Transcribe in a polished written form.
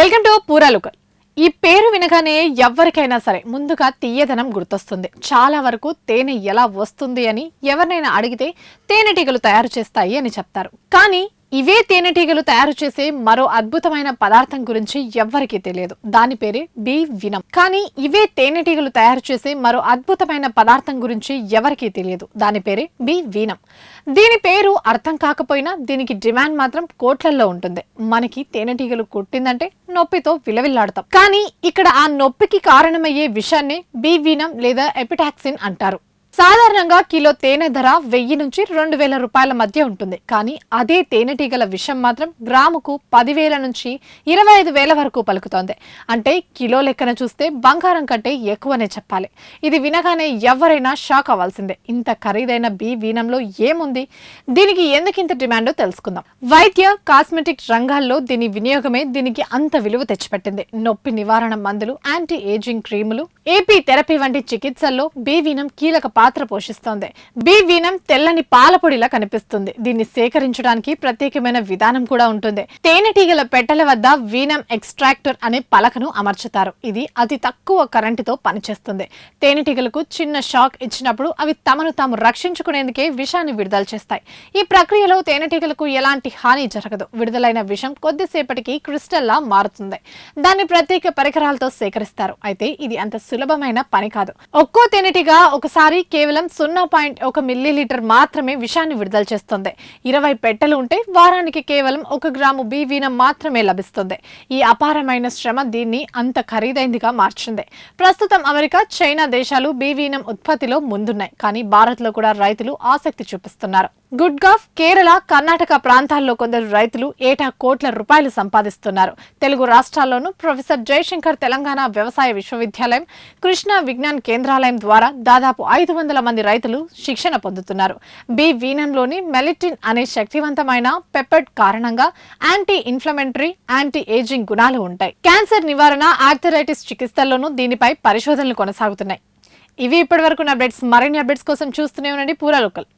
Welcome to పూరాలుకల్. ఈ పేరు వినగానే ఎవరికైనా సరే ముందుగా తీయదనం గుర్తొస్తుంది. చాలా వరకు తేనె ఎలా వస్తుంది అని ఎవరినైనా అడిగితే తేనెటీగలు తయారు చేస్తాయి అని చెప్తారు. కానీ ఇవే తేనెటీగలు తయారు చేసే మరో అద్భుతమైన పదార్థం గురించి ఎవ్వరికీ తెలియదు. దాని పేరే బీ వీనం. కానీ ఇవే తేనెటీగలు తయారు చేసే మరో అద్భుతమైన పదార్థం గురించి ఎవరికీ తెలియదు. దాని పేరే బీ వీనం. దీని పేరు అర్థం కాకపోయినా దీనికి డిమాండ్ మాత్రం కోట్లల్లో ఉంటుంది. మనకి తేనెటీగలు కుట్టిందంటే నొప్పితో విలవిల్లాడతాం. కానీ ఇక్కడ ఆ నొప్పికి కారణమయ్యే విషయాన్ని బీ వీనం లేదా ఎపిటాక్సిన్ అంటారు. సాధారణంగా కిలో తేనె ధర 1000 నుంచి 2000 రూపాయల మధ్య ఉంటుంది. కానీ అదే తేనెటీగల విషం మాత్రం గ్రాముకు 10,000 నుంచి 25,000 వరకు పలుకుతోంది. అంటే కిలో లెక్కన చూస్తే బంగారం కంటే ఎక్కువనే చెప్పాలి. ఇది వినగానే ఎవరైనా షాక్ అవ్వాల్సిందే. ఇంత ఖరీదైన బీ వీనంలో ఏముంది, దీనికి ఎందుకింత డిమాండో తెలుసుకుందాం. వైద్య కాస్మెటిక్ రంగాల్లో దీని వినియోగమే దీనికి అంత విలువ తెచ్చిపెట్టింది. నొప్పి నివారణ మందులు, యాంటీ ఏజింగ్ క్రీములు, ఏపీ థెరపీ వంటి చికిత్సల్లో బీ వీనం కీలక పాత్ర పోషిస్తోంది. బీ వీనం తెల్లని పాలపొడిలా కనిపిస్తుంది. దీన్ని సేకరించడానికి ప్రత్యేకమైన విధానం కూడా ఉంటుంది. తేనెటీగల పెట్టెల వద్ద వీనం ఎక్స్ట్రాక్టర్ అనే పలకను అమర్చుతారు. ఇది అతి తక్కువ కరెంటుతో పనిచేస్తుంది. తేనెటీగలకు చిన్న షాక్ ఇచ్చినప్పుడు అవి తమను తాము రక్షించుకునేందుకే విషాన్ని విడుదల చేస్తాయి. ఈ ప్రక్రియలో తేనెటీగలకు ఎలాంటి హాని జరగదు. విడుదలైన విషం కొద్దిసేపటికి క్రిస్టల్లా మారుతుంది. దాన్ని ప్రత్యేక పరికరాలతో సేకరిస్తారు. అయితే ఇది అంత సులభమైన పని కాదు. ఒక్కో తేనెటీగ ఒకసారి కేవలం 0.1 మిల్లీలీటర్ మాత్రమే విషాన్ని విడుదల చేస్తుంది. 20 పెట్టెలు ఉంటే వారానికి కేవలం 1 గ్రాము బీ వీనం మాత్రమే లభిస్తుంది. ఈ అపారమైన శ్రమ దీన్ని అంత ఖరీదైందిగా మార్చింది. ప్రస్తుతం అమెరికా, చైనా దేశాలు బీ వీనం ఉత్పత్తిలో ముందున్నాయి. కానీ భారత్ లో కూడా రైతులు ఆసక్తి చూపిస్తున్నారు. గుడ్గావ్, కేరళ, కర్ణాటక ప్రాంతాల్లో కొందరు రైతులు ఏటా కోట్ల రూపాయలు సంపాదిస్తున్నారు. తెలుగు రాష్ట్రాల్లోనూ ప్రొఫెసర్ జయశంకర్ తెలంగాణ వ్యవసాయ విశ్వవిద్యాలయం, కృష్ణా విజ్ఞాన్ కేంద్రాలయం ద్వారా దాదాపు 500 మంది రైతులు శిక్షణ పొందుతున్నారు. బీ వీనంలోని మెలిటిన్ అనే శక్తివంతమైన పెప్టైడ్ కారణంగా యాంటీ ఇన్ఫ్లమేటరీ, యాంటీ ఏజింగ్ గుణాలు ఉంటాయి. క్యాన్సర్ నివారణ, ఆర్థరైటిస్ చికిత్సల్లోనూ దీనిపై పరిశోధనలు కొనసాగుతున్నాయి. ఇవి ఇప్పటివరకు అప్డేట్స్. మరిన్ని అప్డేట్స్ కోసం చూస్తూనే ఉండండి పూరా లోకల్.